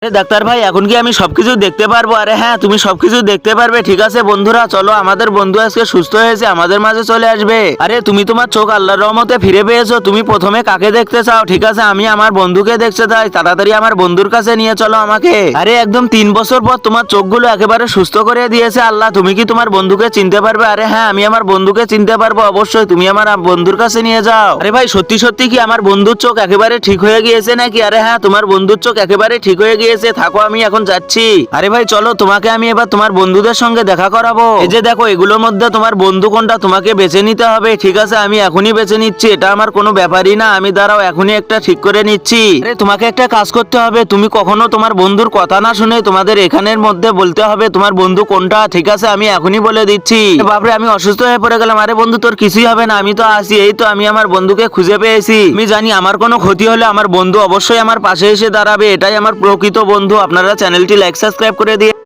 Doctor ভাই এখন কি আমি সবকিছু দেখতে পারবো? আরে হ্যাঁ, তুমি সবকিছু দেখতে পারবে। ঠিক আছে বন্ধুরা, চলো আমাদের বন্ধু আজকে সুস্থ হয়েছে, আমাদের মাঝে চলে আসবে। আরে তুমি তোমার চোখ আল্লাহর রহমতে ফিরে পেয়েছো। তুমি প্রথমে কাকে দেখতে চাও? ঠিক আছে, আমি আমার বন্ধুকে দেখতে চাই। তাড়াতাড়ি আমার বন্ধুর কাছে নিয়ে চলো আমাকে। আরে একদম 3 বছর পর তোমার চোখগুলো একেবারে সুস্থ করে দিয়েছে আল্লাহ। তুমি কি তোমার বন্ধুকে চিনতে পারবে? আরে হ্যাঁ, আমি আমার বন্ধুকে চিনতে পারবো অবশ্যই। তুমি আমার বন্ধুর কাছে নিয়ে যাও। আরে ভাই, সত্যি সত্যি কি আমার বন্ধুর চোখ একেবারে ঠিক হয়ে গিয়েছে নাকি? আরে হ্যাঁ, তোমার বন্ধুর চোখ একেবারে ঠিক হয়ে গিয়েছে। থাকো, আমি এখন যাচ্ছি। আরে ভাই চলো, তোমাকে আমি এবার তোমার বন্ধুদের সঙ্গে দেখা করাবো। এই যে দেখো, এগুলোর মধ্যে তোমার বন্ধু কোনটা তোমাকে বেছে নিতে হবে। ঠিক আছে, আমি এখনই বেছে নিচ্ছি। এটা আমার কোনো ব্যাপারই না। আমি দাঁড়াও, এখনই একটা ঠিক করে নিচ্ছি। আরে তোমাকে একটা কাজ করতে হবে। তুমি কখনো তোমার বন্ধুর কথা না শুনে তোমাদের এখানের মধ্যে বলতে হবে তোমার বন্ধু কোনটা। ঠিক আছে, আমি এখনই বলে দিচ্ছি। বাপরে, আমি অসুস্থ হয়ে পড়ে গেলাম। আরে বন্ধু, তোর কিছুই হবে না, আমি তো আছি। এই তো আমি আমার বন্ধুকে খুঁজে পেয়েছি। আমি জানি আমার কোনো ক্ষতি হলে আমার বন্ধু অবশ্যই আমার পাশে এসে দাঁড়াবে। এটাই আমার প্রকৃত বন্ধু। আপনারা চ্যানেলটি লাইক সাবস্ক্রাইব করে দিয়ে